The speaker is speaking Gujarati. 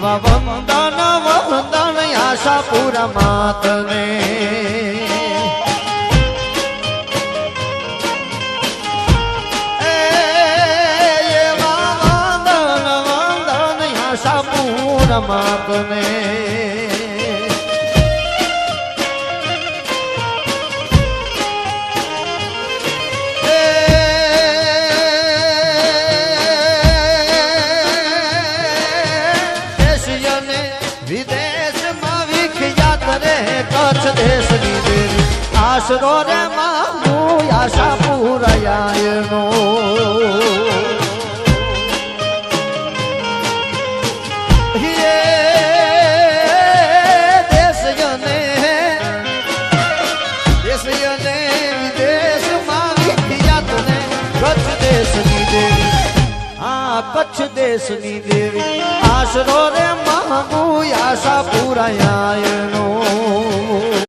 એવા વંદન વંદન આશાપુરા માતને એવા વંદન વંદન આશાપુરા માતને કચ્છ દેશની દેવી આશરો રે મામુ આશાપુરાયનો દેશને વિદેશમાં વિખ્યાત ને કચ્છ દેશની દેવી કચ્છ દેશની દેવી આશરો રે મામુ આશાપુરાયનો